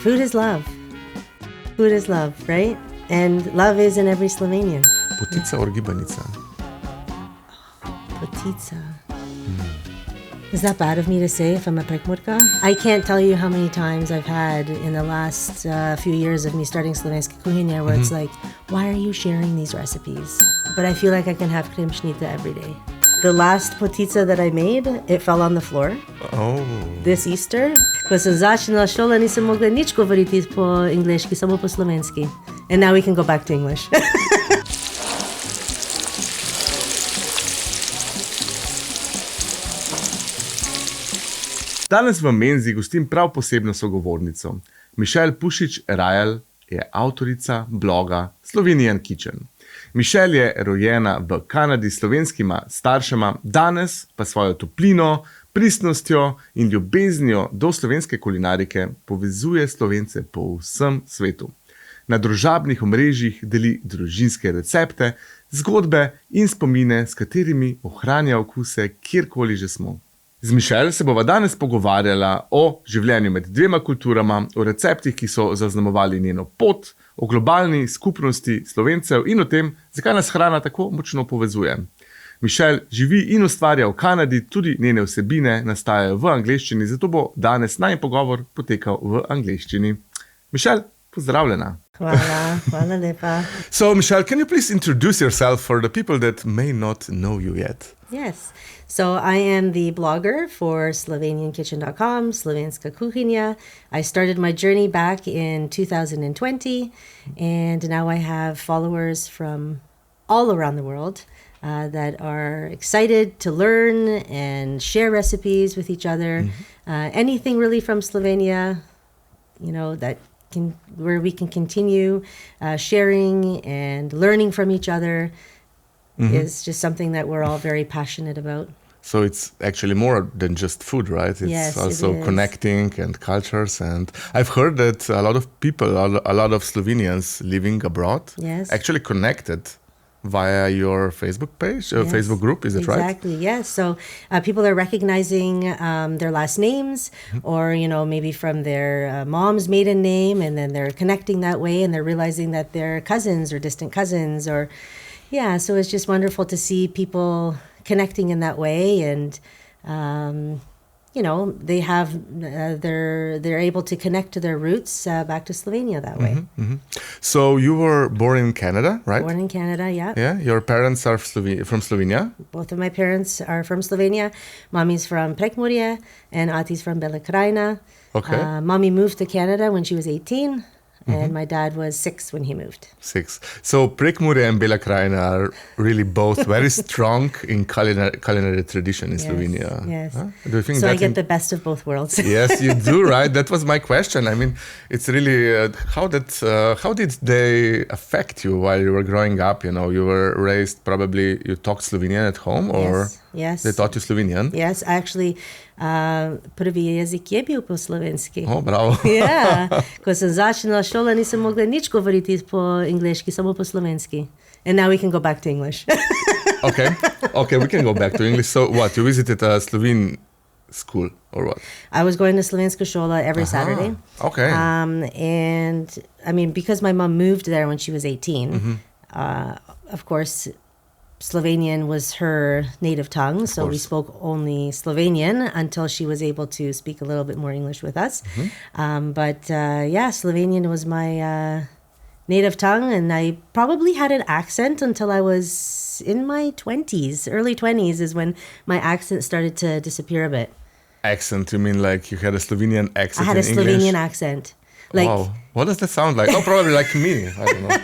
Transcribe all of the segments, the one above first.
Food is love. Food is love, right? And love is in every Slovenian. Potica or gibanica? Potica. Is that bad of me to say if I'm a Prekmurka? I can't tell you how many times I've had in the last few years of me starting Slovenska Kuhinja where it's like, why are you sharing these recipes? But I feel like I can have kremšnita every day. The last potica that I made, it fell on the floor. Oh. This Easter. Ko sem začela šola, nisem mogla nič govoriti po angliški, samo po slovenski. And now we can go back to English. Danes v Menzi gostim prav posebno sogovornico. Michelle Pušič Ryall je avtorica bloga Slovenian Kitchen. Michelle je rojena v Kanadi s slovenskima staršema, danes pa svojo toplino, pristnostjo in ljubeznijo do slovenske kulinarike povezuje Slovence po vsem svetu. Na družabnih omrežjih deli družinske recepte, zgodbe in spomine, s katerimi ohranja okuse kjerkoli že smo. Z Michelle se bova danes pogovarjala o življenju med dvema kulturama, o receptih, ki so zaznamovali njeno pot, o globalni skupnosti Slovencev in o tem, zakaj nas hrana tako močno povezuje. Michelle živi in ustvarja v Kanadi, tudi njene vsebine nastajajo v angleščini, zato bo danes najin pogovor potekal v angleščini. Michelle, pozdravljena. Hvala lepa. So, Michelle, can you please introduce yourself for the people that may not know you yet? Yes. So I am the blogger for SlovenianKitchen.com, Slovenska Kuhinja. I started my journey back in 2020, and now I have followers from all around the world that are excited to learn and share recipes with each other. Anything really from Slovenia, where we can continue sharing and learning from each other is just something that we're all very passionate about. So it's actually more than just food, right? It's yes, also it is. Connecting and cultures. And I've heard that a lot of people, a lot of Slovenians living abroad, actually connected via your Facebook page, Facebook group, is it right? Exactly, yes. So people are recognizing their last names or, maybe from their mom's maiden name, and then they're connecting that way and they're realizing that they're cousins or distant cousins or, so it's just wonderful to see people connecting in that way, and they have they're able to connect to their roots back to Slovenia that way. So you were born in Canada, right? Born in Canada, yeah. Yeah, your parents are from Slovenia? Both of my parents are from Slovenia. Mommy's from Prekmurje and Ati's from Bela Krajina. Okay. Mommy moved to Canada when she was 18. And my dad was 6 when he moved. 6. So Prekmurje and Bela Krajina are really both very strong in culinary tradition in Slovenia. Yes. Huh? Do you think so I get the best of both worlds. Yes, you do, right? That was my question. I mean, it's really how did they affect you while you were growing up? You were raised, probably you talked Slovenian at home, or yes. They taught you Slovenian? Yes, actually. Prvi jezik je bil po slovenski. Oh, bravo. Ko sem začela šola, nisem mogla nič govoriti po angliški, samo po slovenski. And now we can go back to English. Okay, we can go back to English. So what, you visited a Slovene school or what? I was going to Slovenska šola every Saturday. Okay. And I mean, because my mom moved there when she was 18, of course, Slovenian was her native tongue, so we spoke only Slovenian until she was able to speak a little bit more English with us. But Slovenian was my native tongue, and I probably had an accent until I was in my 20s. Early 20s is when my accent started to disappear a bit. Accent? You mean like you had a Slovenian accent in English? I had a Slovenian English? Accent. Like, wow. What does that sound like? Oh, probably like me. I don't know.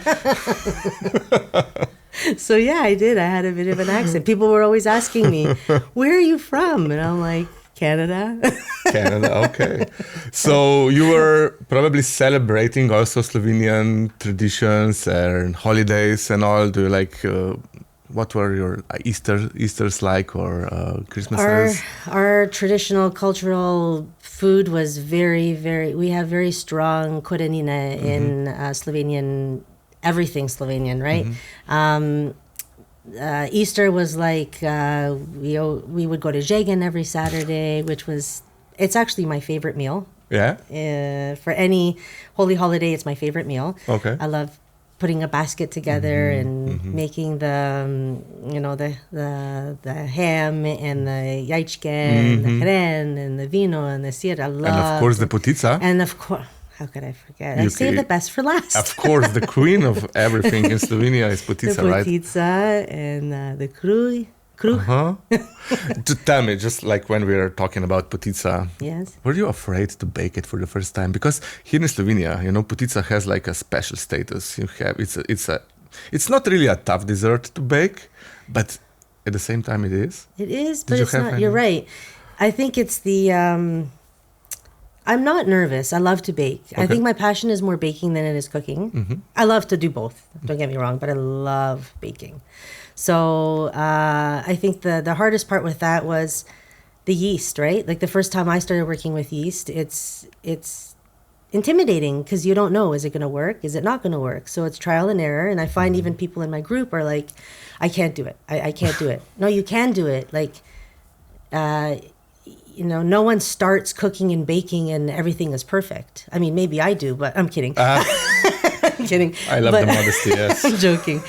So I did. I had a bit of an accent. People were always asking me, where are you from? And I'm like, Canada. Canada, okay. So you were probably celebrating also Slovenian traditions and holidays and all. Do you what were your Easters like, or Christmases? Our traditional cultural food was very, very, we have very strong korenin in Slovenian, everything Slovenian, right? Easter was like, we would go to Žegen every Saturday, it's actually my favorite meal Yeah? For any holy holiday, it's my favorite meal. Okay. I love putting a basket together and making the ham and the jajčke and the hren and the vino and the sir. I love. And of course the potica. And of course, how could I forget? I saved the best for last. Of course, the queen of everything in Slovenia is potica, right? The potica and the kruh. Just tell me, just like when we were talking about potica, yes, were you afraid to bake it for the first time? Because here in Slovenia, potica has like a special status. It's not really a tough dessert to bake, but at the same time it is. It is, but it's not. You're right. I think it's the. I'm not nervous. I love to bake. Okay. I think my passion is more baking than it is cooking. I love to do both. Don't get me wrong, but I love baking. So I think the hardest part with that was the yeast, right? Like the first time I started working with yeast, it's intimidating because you don't know, is it going to work? Is it not going to work? So it's trial and error. And I find even people in my group are like, I can't do it. I can't do it. No, you can do it. Like, no one starts cooking and baking and everything is perfect. I mean, maybe I do, but I'm kidding. I'm kidding. I love the modesty, yes. I'm joking.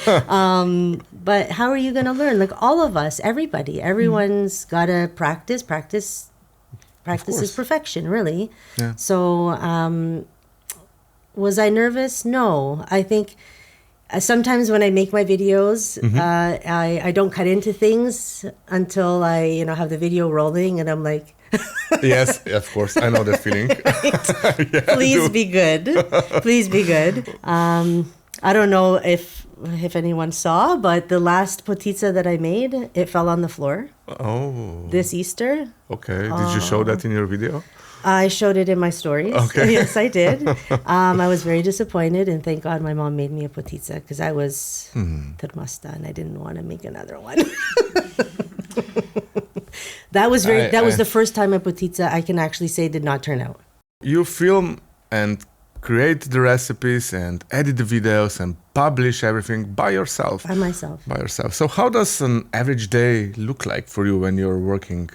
But how are you going to learn? Like all of us, everyone's got to practice. Practice is perfection, really. Yeah. So was I nervous? No. I think sometimes when I make my videos, I don't cut into things until I have the video rolling and I'm like... Yes, of course. I know that feeling. Yeah, Please be good. Please be good. I don't know if anyone saw, but the last potica that I made, it fell on the floor. Oh. This Easter. Okay. Did you show that in your video? I showed it in my stories. Okay. Yes, I did. I was very disappointed, and thank God my mom made me a potica because I was termasta and I didn't want to make another one. That was the first time a potica I can actually say did not turn out. You film and create the recipes and edit the videos and publish everything by yourself. By myself. By yourself. So how does an average day look like for you when you're working,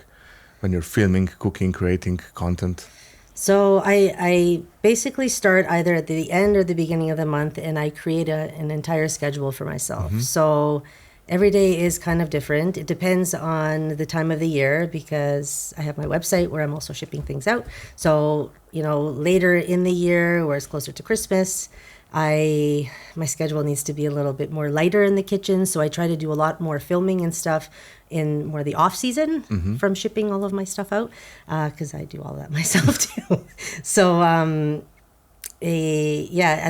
when you're filming, cooking, creating content? So I basically start either at the end or the beginning of the month and I create an entire schedule for myself. So every day is kind of different. It depends on the time of the year because I have my website where I'm also shipping things out. So, later in the year where it's closer to Christmas, my schedule needs to be a little bit more lighter in the kitchen. So I try to do a lot more filming and stuff in more the off season from shipping all of my stuff out because I do all that myself too. So, at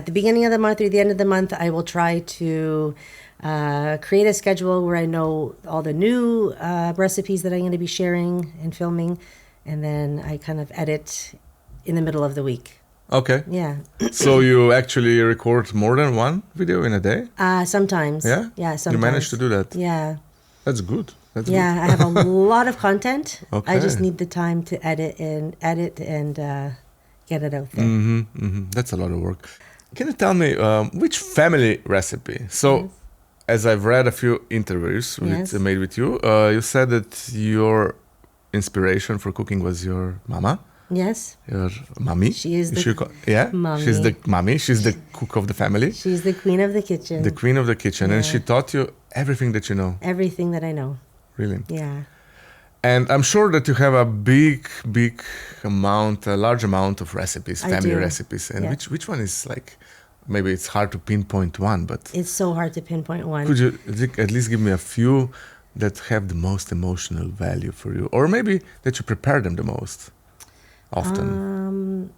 the beginning of the month or the end of the month, I will try to create a schedule where I know all the new recipes that I'm going to be sharing and filming, and then I kind of edit in the middle of the week. Okay. Yeah. So you actually record more than one video in a day? Sometimes. Yeah? Yeah, sometimes. You manage to do that? Yeah. That's good. That's good. I have a lot of content. Okay. I just need the time to edit and get it out there. That's a lot of work. Can you tell me which family recipe? So, as I've read a few interviews made with you, you said that your inspiration for cooking was your mama. Yes. Your mommy. She is the mommy. She's the mommy. She's the cook of the family. She's the queen of the kitchen. The queen of the kitchen. Yeah. And she taught you everything that you know. Everything that I know. Really? Yeah. And I'm sure that you have a large amount of recipes, family recipes. And which one is like, maybe it's hard to pinpoint one, but... It's so hard to pinpoint one. Could you at least give me a few that have the most emotional value for you? Or maybe that you prepare them the most often?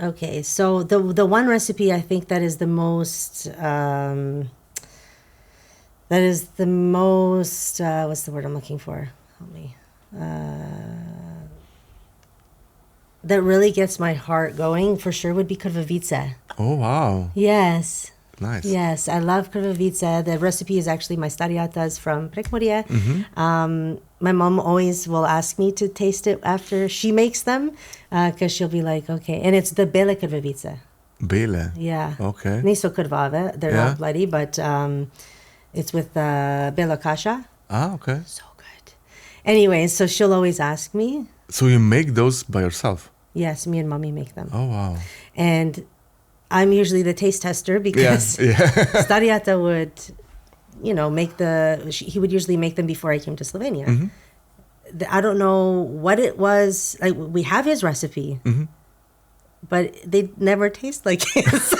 Okay, so the one recipe I think that is the most... what's the word I'm looking for? Help me. That really gets my heart going for sure would be krvavica. Oh, wow. Yes. Nice. Yes, I love krvavica. The recipe is actually my stariata's from Prekmurje. My mom always will ask me to taste it after she makes them because she'll be like, okay. And it's the bele krvavica. Bele? Yeah. Okay. Niso krvave. They're not bloody, but it's with bela kasha. Ah, okay. So good. Anyway, so she'll always ask me. So you make those by yourself? Yes, me and mommy make them. Oh, wow. And I'm usually the taste tester because Stariata would, he would usually make them before I came to Slovenia. Mm-hmm. I don't know what it was. Like, we have his recipe, but they never taste like his.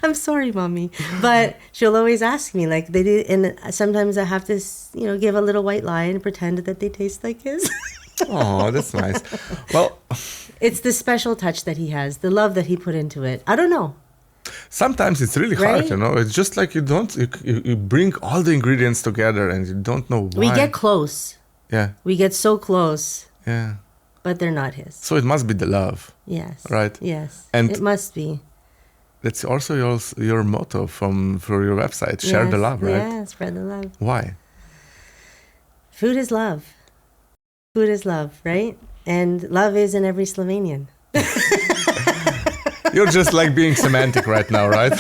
I'm sorry, mommy, but she'll always ask me like they did, and sometimes I have to, give a little white lie and pretend that they taste like his. Oh, that's nice. Well, it's the special touch that he has, the love that he put into it. I don't know. Sometimes it's really hard, It's just like you bring all the ingredients together and you don't know why. We get close. Yeah. We get so close. Yeah. But they're not his. So it must be the love. Yes. Right? Yes. And it must be. That's also your motto for your website. Share the love, right? Yeah, spread the love. Why? Food is love. Food is love, right? And love is in every Slovenian. You're just like being semantic right now, right?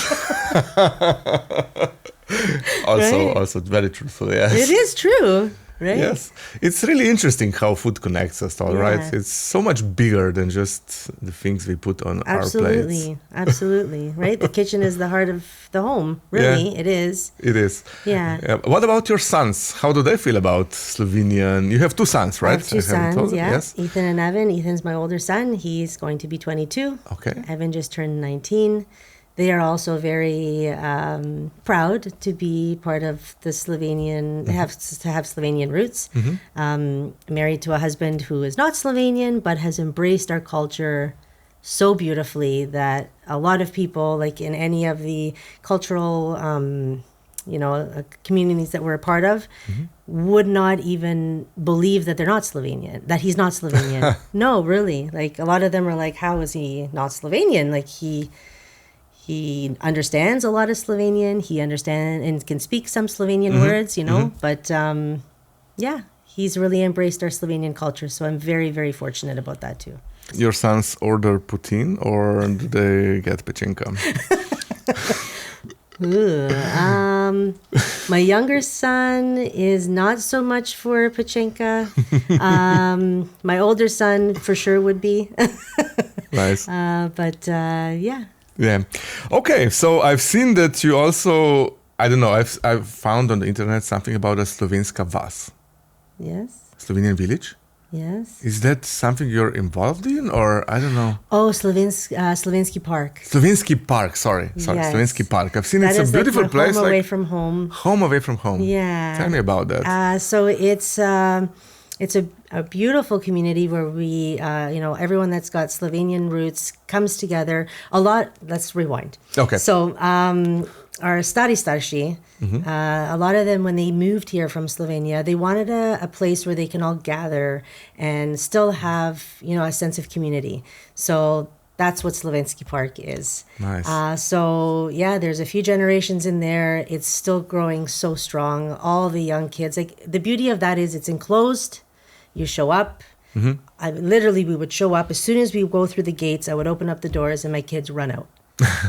Also very truthful, yes. It is true, right? Yes. It's really interesting how food connects us all, right? It's so much bigger than just the things we put on our plates. Absolutely, right? The kitchen is the heart of the home, really. It is. It is. Yeah. What about your sons? How do they feel about Slovenian? You have two sons, right? I have two sons, yes. Ethan and Evan. Ethan's my older son. He's going to be 22. Okay. Evan just turned 19. They are also very proud to be part of the Slovenian, to have Slovenian roots. Mm-hmm. Married to a husband who is not Slovenian, but has embraced our culture so beautifully that a lot of people, like in any of the cultural, communities that we're a part of, would not even believe that they're not Slovenian, that he's not Slovenian. No, really. Like a lot of them are like, how is he not Slovenian? Like he understands a lot of Slovenian. He understands and can speak some Slovenian words, But he's really embraced our Slovenian culture. So I'm very, very fortunate about that too. Your sons order poutine or do they get pachinka? My younger son is not so much for pachinka. My older son for sure would be. Nice. Yeah. Okay, so I've seen that you also, I don't know, I've found on the internet something about a Slovenska vas. Yes. Slovenian village? Yes. Is that something you're involved in or I don't know? Oh, Slovenski Park. Slovenski Park, sorry. Yes. Slovenski Park. I've seen that it's a beautiful place. Home away from home. Home away from home. Yeah. Tell me about that. So it's a beautiful community where we, everyone that's got Slovenian roots comes together. Let's rewind. Okay. So our starši, a lot of them, when they moved here from Slovenia, they wanted a place where they can all gather and still have, a sense of community. So that's what Slovenski Park is. Nice. There's a few generations in there. It's still growing so strong. All the young kids, like the beauty of that is it's enclosed. You show up. We would show up. As soon as we go through the gates, I would open up the doors and my kids run out.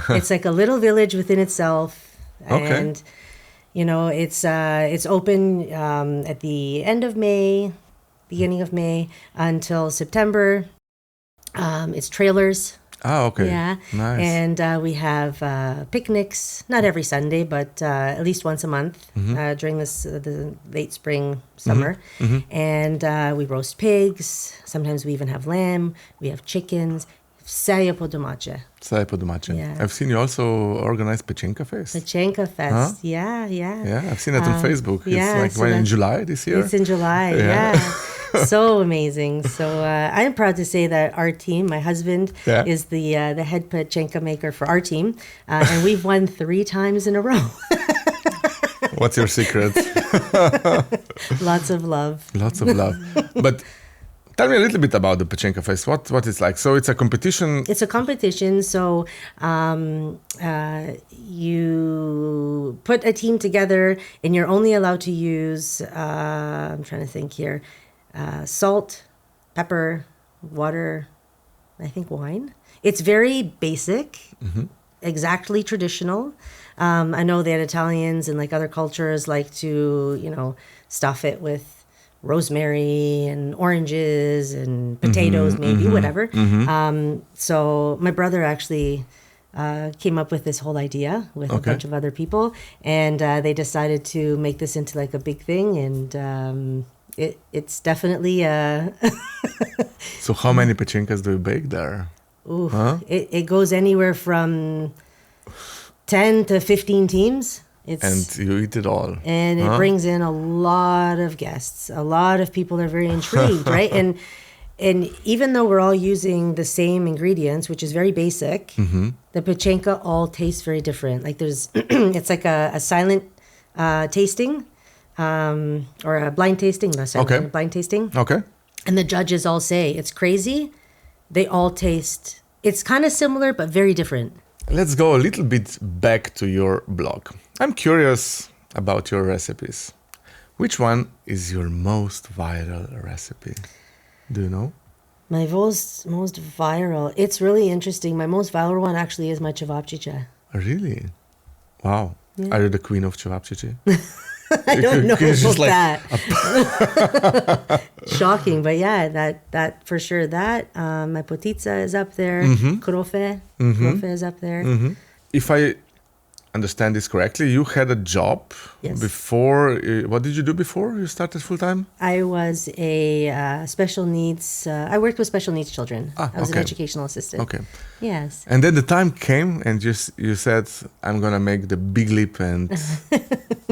It's like a little village within itself. Okay. And, it's open at the end of May, beginning of May until September. It's trailers. Oh, okay. Yeah. Nice. And we have picnics, not every Sunday, but at least once a month during the late spring, summer. And we roast pigs. Sometimes we even have lamb. We have chickens. Vse po domače. Yeah. I've seen you also organize Pachinka Face. Pachinka Face. Huh? Yeah. Yeah, I've seen it on Facebook. It's in July this year? It's in July, yeah. So amazing. So I'm proud to say that our team, my husband, is the head pachinka maker for our team. And we've won 3 times in a row. What's your secret? Lots of love. But tell me a little bit about the Pachinka Face. What it's like? So it's a competition? It's a competition. So you put a team together and you're only allowed to use, I'm trying to think here, salt, pepper, water, I think wine. It's very basic, exactly traditional. I know that Italians and like other cultures like to, stuff it with rosemary and oranges and potatoes, whatever. So my brother actually came up with this whole idea with a bunch of other people, and they decided to make this into like a big thing, and it's definitely So how many pachinkas do you bake there? Ooh, it goes anywhere from 10 to 15 teams. And you eat it all. And it brings in a lot of guests. A lot of people are very intrigued, right? And even though we're all using the same ingredients, which is very basic, the pachinka all tastes very different. Like there's, it's like a silent tasting, or a blind tasting. No, sorry, blind tasting. Okay. And the judges all say, it's crazy. They all taste, it's kind of similar, but very different. Let's go a little bit back to your blog. I'm curious about your recipes. Which one is your most viral recipe? Do you know? My most viral, it's really interesting. My most viral one actually is my cevapcice. Really? Wow. Yeah. Are you the queen of cevapcice? I don't know about that. Shocking, but yeah, that for sure. That my potica is up there. Krofe is up there. If I understand this correctly, you had a job before. What did you do before you started full time? I was a special needs. I worked with special needs children. I was an educational assistant. Okay. Yes. And then the time came, and you said, "I'm gonna make the big leap," and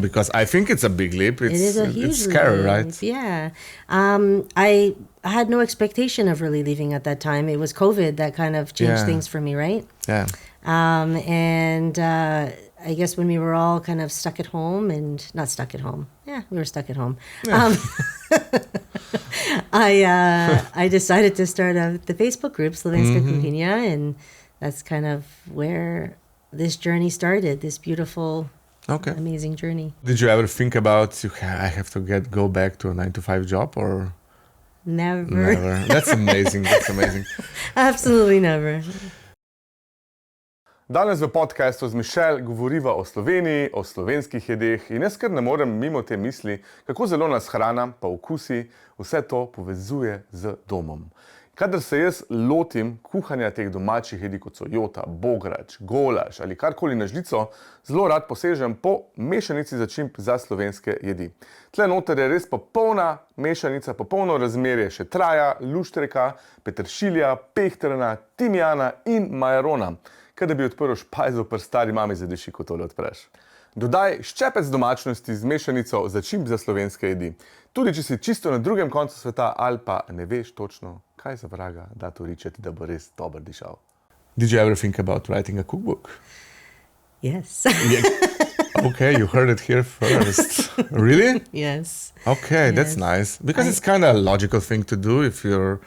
because I think it's a big leap. It is a huge it's scary, leap. right? Yeah. I had no expectation of really leaving at that time. It was COVID that kind of changed things for me, right? Yeah. And I guess when we were all kind of stuck at home, and not stuck at home. Yeah, we were stuck at home. Yeah. I decided to start the Facebook group, Slovenska Kuhinja, and that's kind of where this journey started, this beautiful, amazing journey. Did you ever think about, I have to go back to a 9-to-5 job, or? Never. That's amazing. That's amazing. Absolutely never. Danes v podcastu z Michelle govoriva o Sloveniji, o slovenskih jedeh in jaz kar ne morem mimo te misli, kako zelo nas hrana, pa okusi, vse to povezuje z domom. Kadar se jaz lotim kuhanja teh domačih jedi, kot so jota, bograč, golaž ali karkoli na žlico, zelo rad posežem po mešanici začimb za slovenske jedi. Tle noter je res popolna mešanica, popolno razmerje šetraja, luštreka, peteršilja, pehtrana, timijana in majarona. Kada bi odprl špajzo pri stari mami zadeši, ko tole odpreš. Dodaj ščepec domačnosti z mešanico začimb za slovenske jedi. Tudi če si čisto na drugem koncu sveta ali pa ne veš točno, kaj za vraga da to ričeti, da bo res dobro dišal. Did you ever think about writing a cookbook? Yes. Okay, you heard it here first. Really? Yes. Okay, that's nice. Because it's kind of a logical thing to do if you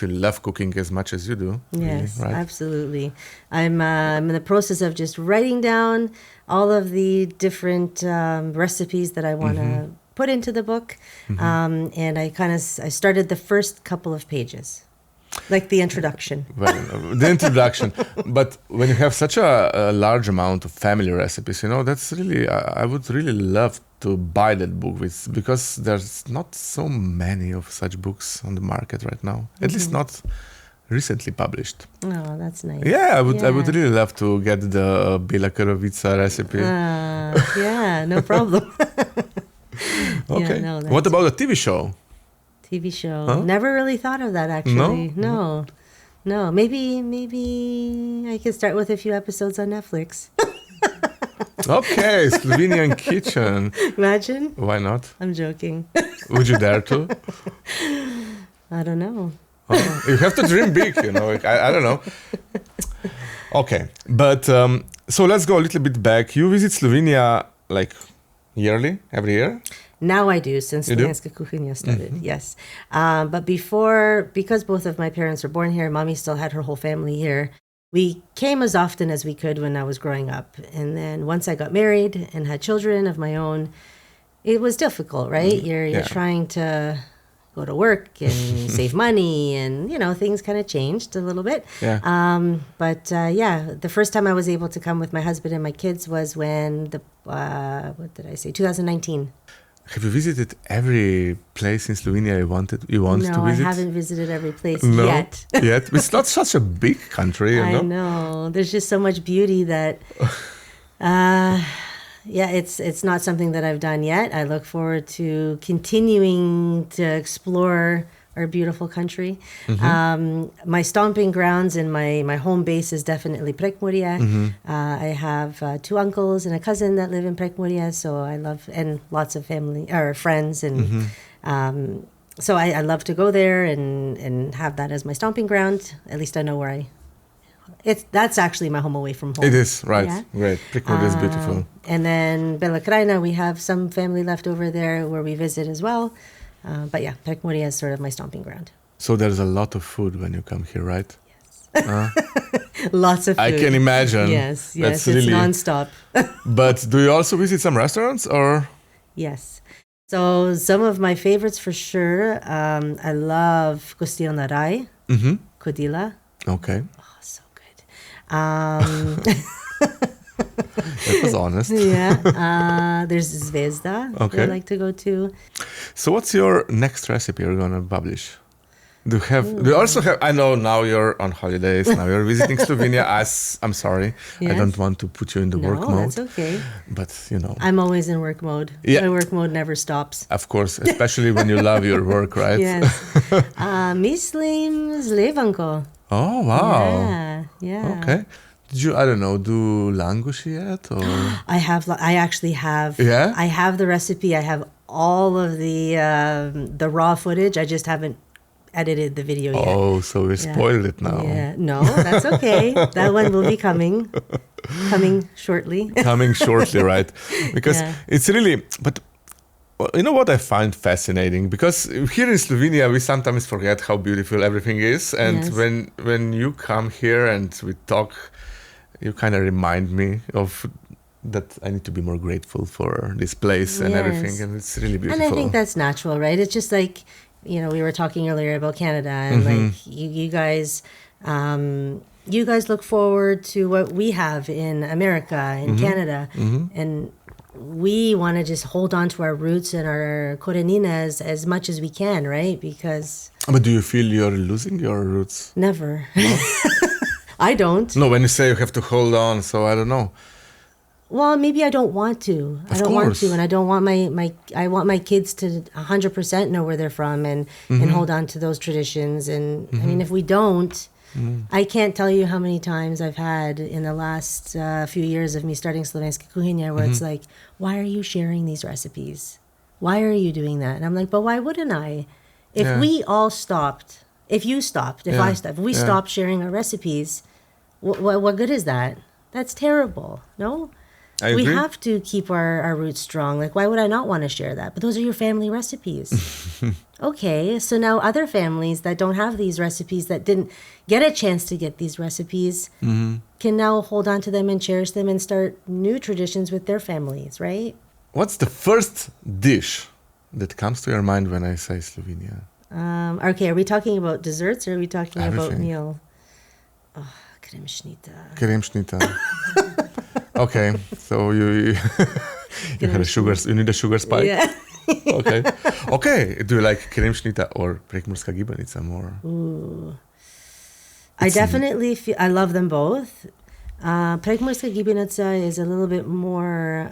love cooking as much as you do. Yes, really, right? Absolutely. I'm in the process of just writing down all of the different recipes that I want to put into the book. And I started the first couple of pages. Like the introduction. Well, the introduction. But when you have such a large amount of family recipes, that's really, I would really love to buy that book because there's not so many of such books on the market right now. At least not recently published. Oh, that's nice. Yeah, I would really love to get the Bila Karavica recipe. Yeah, no problem. Okay. Yeah, what about a TV show? TV show. Huh? Never really thought of that, actually. No. Maybe I could start with a few episodes on Netflix. Okay, Slovenian Kitchen. Imagine. Why not? I'm joking. Would you dare to? I don't know. Oh, you have to dream big, I don't know. Okay, but so let's go a little bit back. You visit Slovenia like yearly, every year? Now I do, since Slovenska Kuhinja started, yes. But before, because both of my parents were born here, Mommy still had her whole family here, we came as often as we could when I was growing up. And then once I got married and had children of my own, it was difficult, right? You're trying to go to work and save money, and, things kind of changed a little bit. Yeah. The first time I was able to come with my husband and my kids was when 2019. Have you visited every place in Slovenia you want to visit? No, I haven't visited every place No, yet. yet. It's not such a big country, you know? I know. There's just so much beauty that, it's not something that I've done yet. I look forward to continuing to explore our beautiful country. My stomping grounds and my home base is definitely Prekmurje. I have 2 uncles and a cousin that live in Prekmurje, so I love, and lots of family or friends, and so I love to go there and have that as my stomping ground. At least I know where that's actually my home away from home. It is, right. Yeah. Great. Prekmurje is beautiful. And then Bela Krajina, we have some family left over there where we visit as well. But yeah, Prekmurje is sort of my stomping ground. So there's a lot of food when you come here, right? Yes. Lots of food. I can imagine. Yes, That's it's really... nonstop. But do you also visit some restaurants or? Yes. So some of my favorites for sure. I love Kostil na Raj, Kodila. Okay. Oh, so good. That was honest. Yeah. There's Zvezda Okay. I like to go to. So what's your next recipe you're going to publish? Do you also have, I know now you're on holidays, now you're visiting Slovenia. I'm sorry, I Yes. don't want to put you in the work No, mode. that's okay. But, you know. I'm always in work mode. Yeah. My work mode never stops. Of course, especially when you love your work, right? Yes. Mislim zlevanko. Oh, wow. Yeah. Okay. Did you, I don't know, do langushi yet? Or? I actually have. Yeah? I have the recipe. I have all of the raw footage. I just haven't edited the video yet. Oh, so we spoiled it now. Yeah. No, that's okay. That one will be coming shortly. Coming shortly, right? Because it's really, but you know what I find fascinating? Because here in Slovenia, we sometimes forget how beautiful everything is. And when you come here and we talk, you kind of remind me of that I need to be more grateful for this place and everything. And it's really beautiful. And I think that's natural, right? It's just like, we were talking earlier about Canada, and like you guys look forward to what we have in America, in Canada, and we want to just hold on to our roots and our koreninas as much as we can, right? Because... But do you feel you're losing your roots? Never. No? I don't. No, when you say you have to hold on, so I don't know. Well, maybe I don't want to. I don't want to, and I don't want I want my kids to 100% know where they're from and hold on to those traditions. And I mean, if we don't, I can't tell you how many times I've had in the last few years of me starting Slovenska Kuhinja where it's like, why are you sharing these recipes? Why are you doing that? And I'm like, but why wouldn't I? If we all stopped, if you stopped, if I stopped, if we stopped sharing our recipes, what good is that? That's terrible, no? I agree. We have to keep our roots strong. Like, why would I not want to share that? But those are your family recipes. Okay, so now other families that don't have these recipes, that didn't get a chance to get these recipes, can now hold on to them and cherish them and start new traditions with their families, right? What's the first dish that comes to your mind when I say Slovenia? Okay, are we talking about desserts or are we talking about Everything. meal? Oh, kremšnita. Kremšnita. Okay, so you had you need a sugar spike. Yeah. Okay. Do you like kremšnita or prekmurska gibanica more? Ooh. I definitely feel I love them both. Prekmurska gibanica is a little bit more.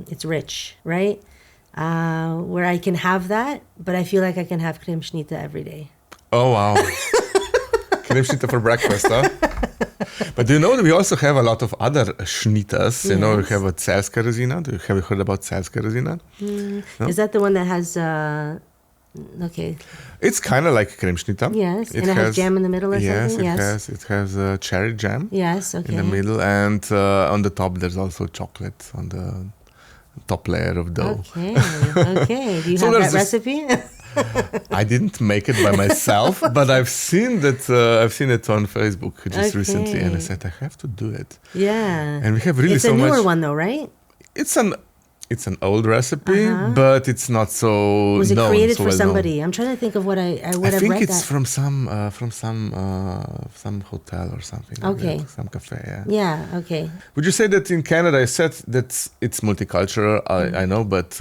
It's rich, right? Where I can have that, but I feel like I can have kremšnita every day. Oh wow. Kremšnita for breakfast, huh? But do you know that we also have a lot of other šnitas? You know, we have a celska rezina. Have you heard about celska rezina? No? Is that the one that has... okay. It's kind of like kremšnita. Yes, and it has jam in the middle or something? Yes, it has cherry jam in the middle. And on the top, there's also chocolate on the top layer of dough. Okay. Do you have that recipe? I didn't make it by myself, but I've seen that. I've seen it on Facebook just recently, and I said I have to do it. Yeah, and we have really it's so much. It's a newer one, though, right? It's an old recipe, but it's not so. Was it known, created so for well somebody? known. I'm trying to think of what I think read it's that. from some hotel or something. Okay. Like some cafe. Yeah. Okay. Would you say that in Canada, I said that it's multicultural? I know, but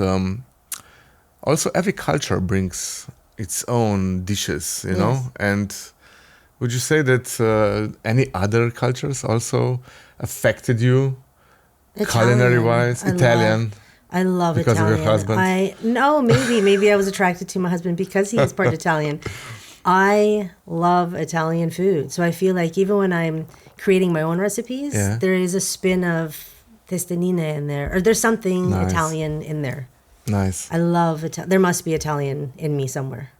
also every culture brings its own dishes, you know? And would you say that any other cultures also affected you culinary-wise? Italian? I love because Italian. Because of your husband? Maybe I was attracted to my husband because he is part Italian. I love Italian food. So I feel like even when I'm creating my own recipes, there is a spin of testanina in there, or there's something Italian in there. Nice. I love Italian. There must be Italian in me somewhere.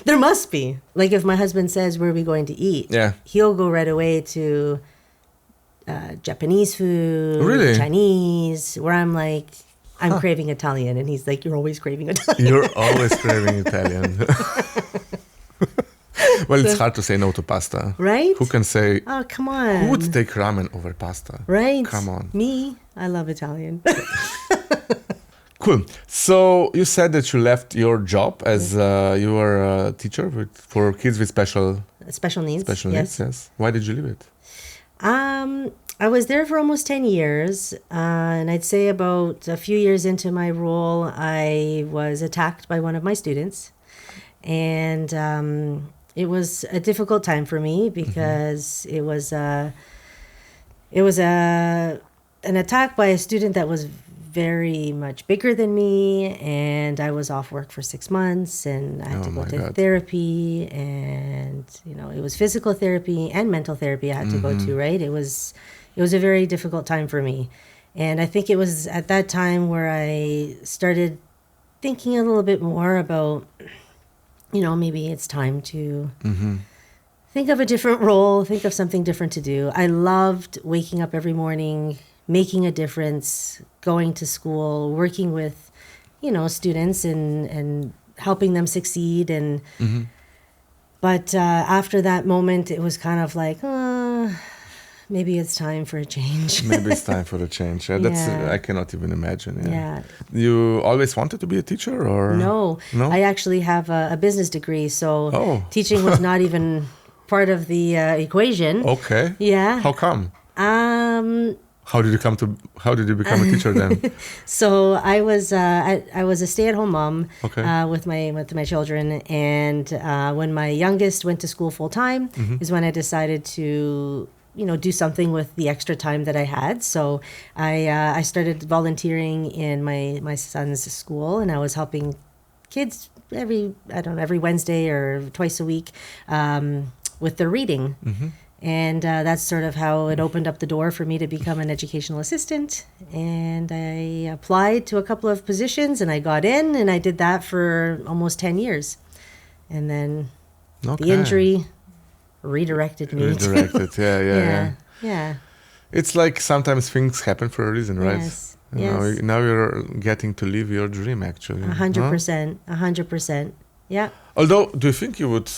There must be. Like if my husband says, where are we going to eat? He'll go right away to Japanese food, really? Chinese, where I'm like, I'm craving Italian. And he's like, you're always craving Italian. You're always craving Italian. Well, it's hard to say no to pasta. Right? Who can say, oh, come on. Who would take ramen over pasta? Right? Come on. Me? I love Italian. Cool. So you said that you left your job as you were a teacher for kids with special needs. Special needs, yes. Why did you leave it? I was there for almost 10 years. And I'd say about a few years into my role, I was attacked by one of my students. And it was a difficult time for me because it was an attack by a student that was very much bigger than me, and I was off work for 6 months, and I had to go to therapy, and it was physical therapy and mental therapy I had to go to, right? It was a very difficult time for me. And I think it was at that time where I started thinking a little bit more about, maybe it's time to think of a different role, think of something different to do. I loved waking up every morning, making a difference, going to school, working with, students and helping them succeed. And but after that moment, it was kind of like, maybe it's time for a change. Maybe it's time for a change. That's I cannot even imagine. Yeah. You always wanted to be a teacher, or no? I actually have a business degree, so teaching was not even part of the equation. Okay. Yeah. How come? How did you become a teacher then? So I was a stay-at-home mom with my children, and when my youngest went to school full time is when I decided to do something with the extra time that I had. So I started volunteering in my son's school, and I was helping kids every Wednesday or twice a week with their reading. And that's sort of how it opened up the door for me to become an educational assistant. And I applied to a couple of positions, and I got in, and I did that for almost 10 years. And then the injury redirected me. Yeah. It's like sometimes things happen for a reason, right? Yes. Now you're getting to live your dream, actually. 100%. 100%. Yeah. Although, do you think you would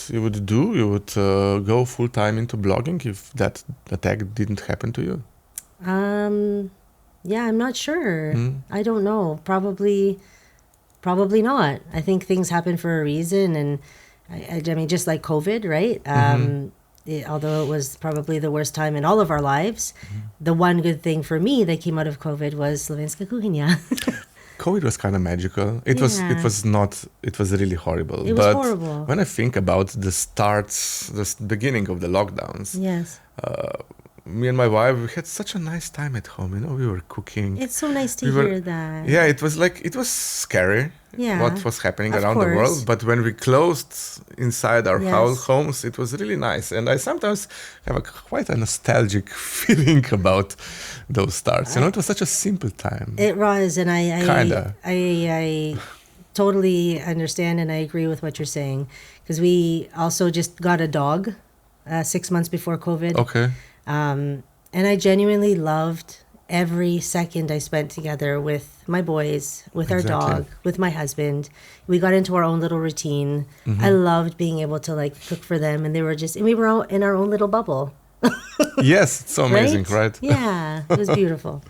go full time into blogging if that attack didn't happen to you? Yeah, I'm not sure. I don't know. Probably not. I think things happen for a reason, and I mean, just like COVID, right? Although it was probably the worst time in all of our lives, the one good thing for me that came out of COVID was Slovenska Kuhinja. COVID was kind of magical. It was really horrible. It was horrible. When I think about the beginning of the lockdowns, me and my wife, we had such a nice time at home. We were cooking. It's so nice to hear that. Yeah, it was scary. Yeah, what was happening around the world. But when we closed inside our homes, it was really nice. And I sometimes have quite a nostalgic feeling about those starts. It was such a simple time. It was, and I totally understand, and I agree with what you're saying, because we also just got a dog 6 months before COVID. Okay. And I genuinely loved every second I spent together with my boys, with our dog, with my husband. We got into our own little routine. I loved being able to cook for them, and we were all in our own little bubble. Yes, it's so amazing, right? Yeah, it was beautiful.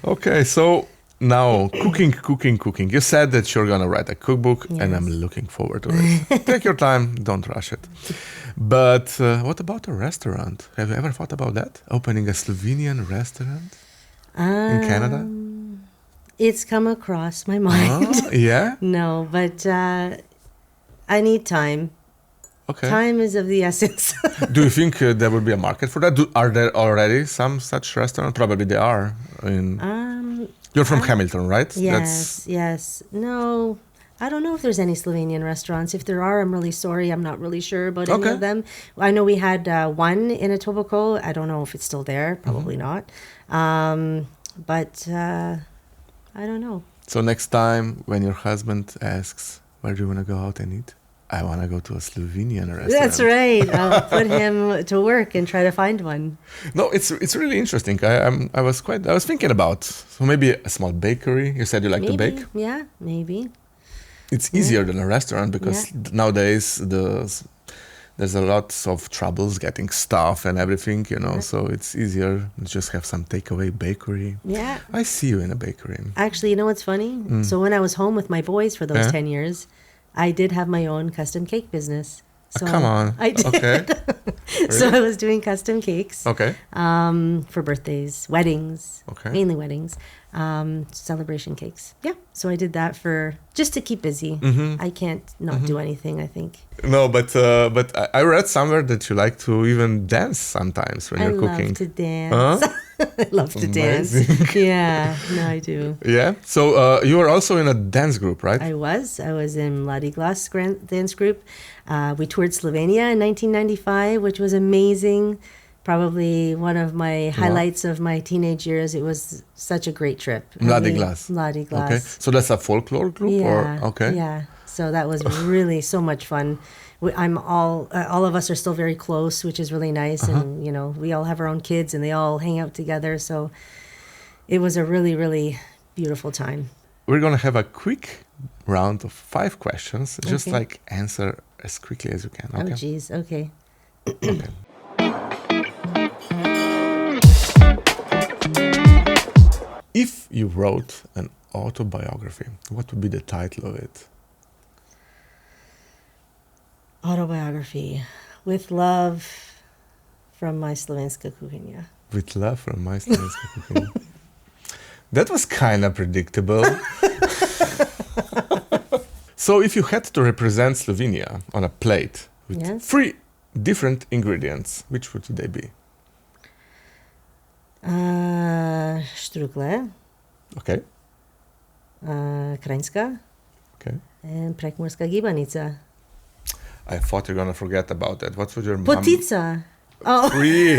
Okay, so now cooking. You said that you're gonna write a cookbook, and I'm looking forward to it. Take your time, don't rush it. But what about a restaurant? Have you ever thought about that? Opening a Slovenian restaurant in Canada? It's come across my mind. Yeah? No, but I need time. Okay. Time is of the essence. Do you think there will be a market for that? Are there already some such restaurants? Probably there are. You're from Hamilton, right? Yes. No, I don't know if there's any Slovenian restaurants. If there are, I'm really sorry. I'm not really sure about any of them. I know we had one in Etobicoke. I don't know if it's still there. Probably not. But I don't know. So next time when your husband asks, where do you want to go out and eat? I want to go to a Slovenian restaurant. That's right. I'll put him to work and try to find one. No, it's really interesting. I was thinking about, so maybe a small bakery. You said you like to bake? Yeah, maybe. It's easier than a restaurant because nowadays there's a lot of troubles getting stuff and everything, so it's easier to just have some takeaway bakery. Yeah. I see you in a bakery. Actually, you know what's funny? So when I was home with my boys for those 10 years, I did have my own custom cake business. So come on. I did. Okay. So I was doing custom cakes. Okay. For birthdays, weddings, mainly weddings, celebration cakes. Yeah. So I did that just to keep busy. I can't not do anything, I think. No, but I read somewhere that you like to even dance sometimes when you're cooking. I love to dance. I love to dance. Yeah, no, I do. Yeah. So you were also in a dance group, right? I was in Mladi Glas dance group. We toured Slovenia in 1995, which was amazing. Probably one of my highlights of my teenage years. It was such a great trip. Mladi Glas. Mladi Glas. Okay. So that's a folklore group? Yeah. Or? Okay. Yeah. So that was really so much fun. All of us are still very close, which is really nice. And, we all have our own kids and they all hang out together. So it was a really, really beautiful time. We're going to have a quick round of 5 questions. Just answer as quickly as you can. Okay? Oh, geez. Okay. Okay. If you wrote an autobiography, what would be the title of it? Autobiography. With love from my Slovenska Kuhinja. With love from my Slovenska Kuhinja. That was kind of predictable. So if you had to represent Slovenia on a plate with 3 different ingredients, which would they be? Štrukle. Okay. Krajinska. Okay. And prekmurska gibanica. I thought you were going to forget about that. What was your Potica. Oh. 3.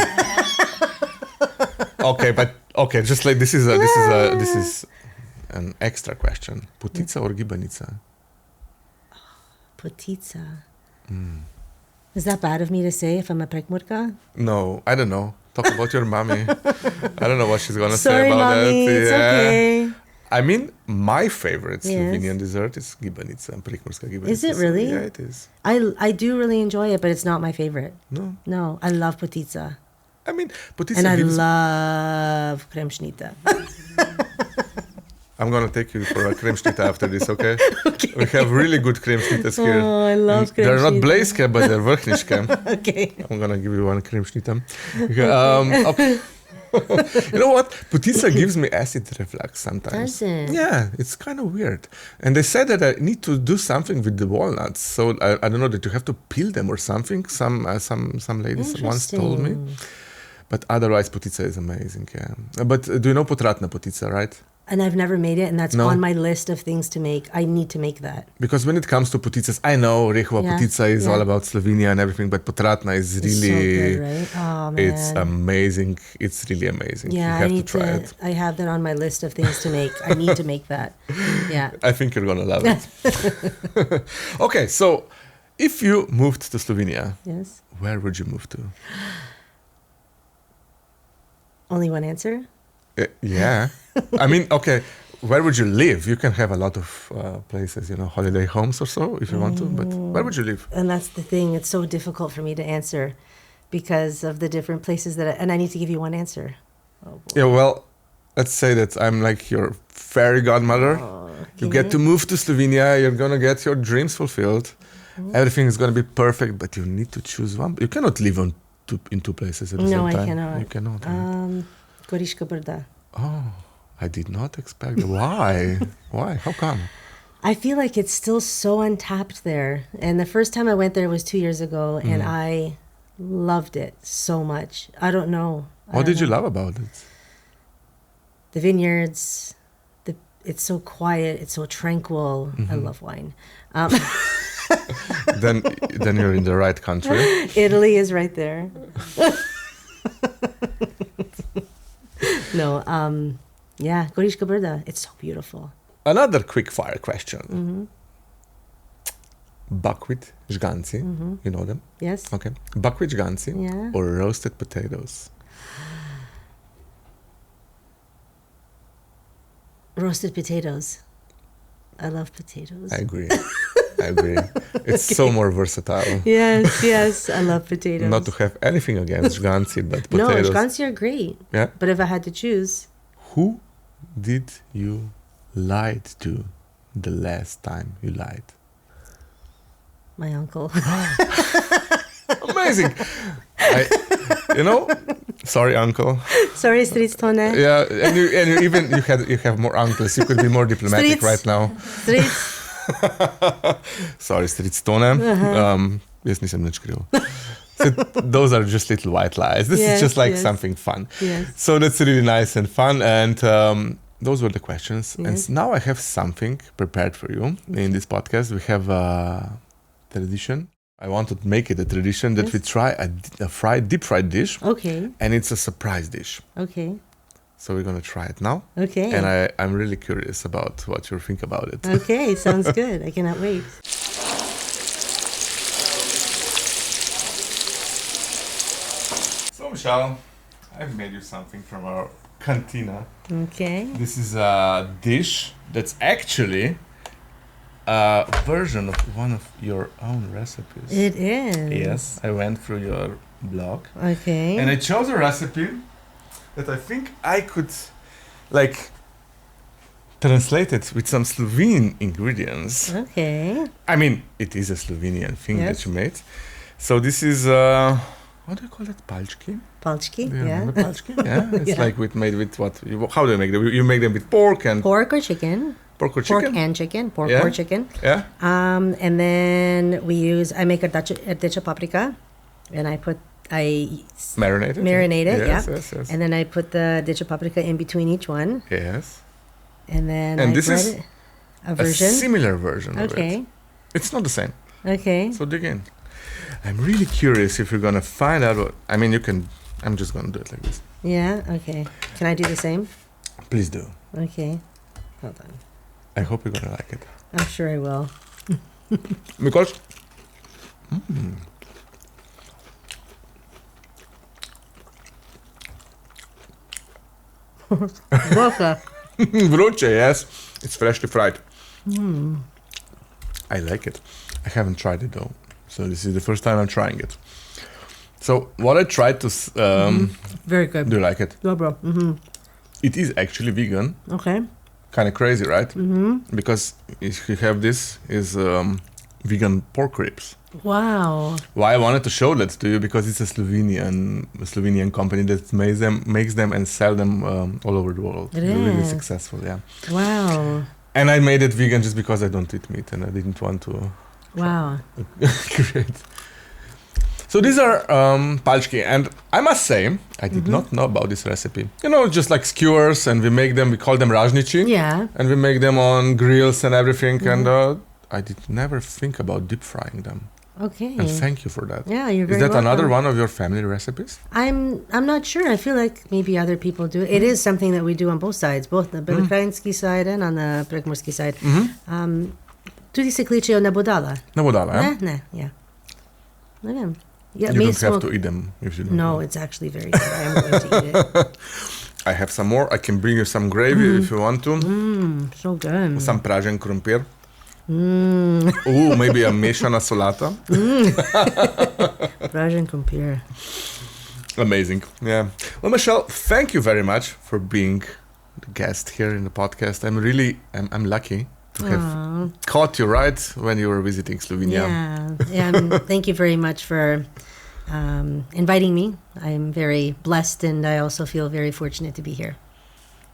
Okay, just like this is an extra question. Potica or gibanica? Potica. Is that bad of me to say if I'm a prekmurka? No, I don't know. Talk about your mommy. I don't know what she's going to say about mommy, that. It's okay. I mean, my favorite Slovenian dessert is gibanica and prekmurska gibanica. Is it really? Yeah, it is. I do really enjoy it, but it's not my favorite. No, I love potica. I mean, potica and I love kremšnita. I'm going to take you for a kremšnita after this, okay? Okay. We have really good kremšnitas here. Oh, I love kremšnita. They're not blejske, but they're vrhniške. Okay. I'm going to give you one kremšnita. Okay. You know what? Potica gives me acid reflux sometimes. Does it? Yeah, it's kind of weird. And they said that I need to do something with the walnuts. So I don't know, that you have to peel them or something. Some ladies once told me. But otherwise, potica is amazing, yeah. But do you know potratna potica, right? And I've never made it, and that's on my list of things to make. I need to make that. Because when it comes to poticas, I know Rehova potica is all about Slovenia and everything, but potratna is really... It's so good, right? Oh, man. It's amazing. It's really amazing. Yeah, you have to try it. I have that on my list of things to make. I need to make that. Yeah. I think you're going to love it. Okay, so if you moved to Slovenia, where would you move to? Only one answer? Yeah. I mean, okay, where would you live? You can have a lot of places, holiday homes or so if you want to, but where would you live? And that's the thing. It's so difficult for me to answer because of the different places and I need to give you one answer. Oh, boy. Yeah, well, let's say that I'm like your fairy godmother. You get to move to Slovenia. You're going to get your dreams fulfilled. Everything is going to be perfect, but you need to choose one. You cannot live in 2 places at the same time. No, I cannot. You cannot. Goriška Brda. Oh, I did not expect it. Why? Why? How come? I feel like it's still so untapped there. And the first time I went there was 2 years ago, and I loved it so much. I don't know. What did you love about it? The vineyards. It's so quiet. It's so tranquil. I love wine. Then you're in the right country. Italy is right there. No, yeah, Goriška Brda. It's so beautiful. Another quick fire question. Buckwheat žganci. You know them? Yes. Okay. Buckwheat žganci or roasted potatoes? Roasted potatoes. I love potatoes. I agree. It's so more versatile. Yes, I love potatoes. Not to have anything against žganci, but potatoes. No, žganci are great. Yeah. But if I had to choose. Who did you lied to the last time you lied? My uncle. Amazing. Sorry, uncle. Sorry, stric Tone. Yeah, and you have more uncles. You could be more diplomatic right now. Stric. Sorry, stric Tone. Jaz nisem nič kriv. So those are just little white lies. This is just like something fun. Yes. So that's really nice and fun. And those were the questions. Yes. And now I have something prepared for you in this podcast. We have a tradition. I want to make it a tradition that we try a deep fried dish. Okay. And it's a surprise dish. Okay. So we're going to try it now. Okay. And I'm really curious about what you think about it. Okay, sounds good. I cannot wait. So, Michelle, I've made you something from our cantina. Okay. This is a dish that's actually a version of one of your own recipes. It is. Yes, I went through your blog. Okay. And I chose a recipe that I think I could, translate it with some Slovene ingredients. Okay. I mean, it is a Slovenian thing that you made. So this is, what do you call it? Palčki? Palčki, Remember palčki? Yeah, it's made with what? How do you make them? You make them with pork and... Pork or chicken. Pork or chicken? Pork and chicken. Pork or chicken. Yeah. And then I make a dicha paprika, and I marinate it. Yes. And then I put the dicha paprika in between each one. Yes. And then this is a version. A similar version of it. Okay. It's not the same. Okay. So dig in. I'm really curious if you're going to find out what... I mean, you can... I'm just going to do it like this. Yeah? Okay. Can I do the same? Please do. Okay. Hold on. I hope you're going to like it. I'm sure I will. Because... Vruće, yes. It's freshly fried. I like it. I haven't tried it though. So this is the first time I'm trying it. So what I tried to... Very good. Do you like it? Yeah, bro. It is actually vegan. Okay. Kind of crazy, right? Because if you have this is vegan pork ribs. Wow. Why I wanted to show that to you, because it's a Slovenian company that makes them and sell them all over the world. They're really successful, yeah. Wow. And I made it vegan just because I don't eat meat and I didn't want to create. So these are palčki, and I must say, I did not know about this recipe. Just like skewers, and we call them ražniči. Yeah. And we make them on grills and everything, and I did never think about deep frying them. Okay. And thank you for that. Yeah, you're very welcome. Is that welcome. Another one of your family recipes? I'm not sure. I feel like maybe other people do. It is something that we do on both sides, both the Belokranjski side and on the Prekmurski side. Tudi se kličejo nabodala. Nabodala, yeah? Ne, yeah. Ne vem. Yeah, you don't have to eat them if you don't. No, it's actually very good. I am going to eat it. I have some more. I can bring you some gravy if you want to. So good. Some pražen krompir. Maybe a mešana solata. Pražen krompir. Amazing. Yeah. Well, Michelle, thank you very much for being the guest here in the podcast. I'm lucky to have caught you right when you were visiting Slovenia. Yeah. Thank you very much for inviting me. I'm very blessed, and I also feel very fortunate to be here.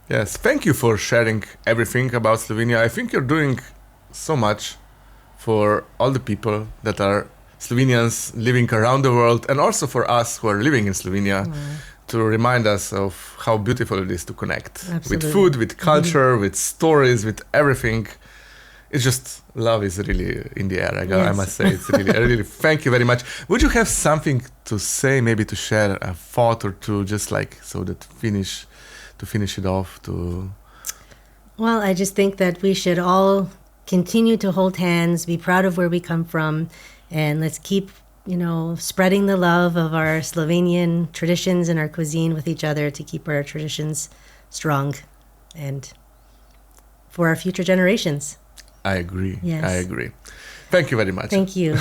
Yes, thank you for sharing everything about Slovenia. I think you're doing so much for all the people that are Slovenians living around the world, and also for us who are living in Slovenia, to remind us of how beautiful it is to connect with food, with culture, with stories, with everything. It's just, love is really in the air. I must say, it's really, I really thank you very much. Would you have something to say, maybe to share a thought or two, just like so that to finish it off? Well, I just think that we should all continue to hold hands, be proud of where we come from, and let's keep, spreading the love of our Slovenian traditions and our cuisine with each other to keep our traditions strong and for our future generations. I agree. Yes. I agree. Thank you very much. Thank you.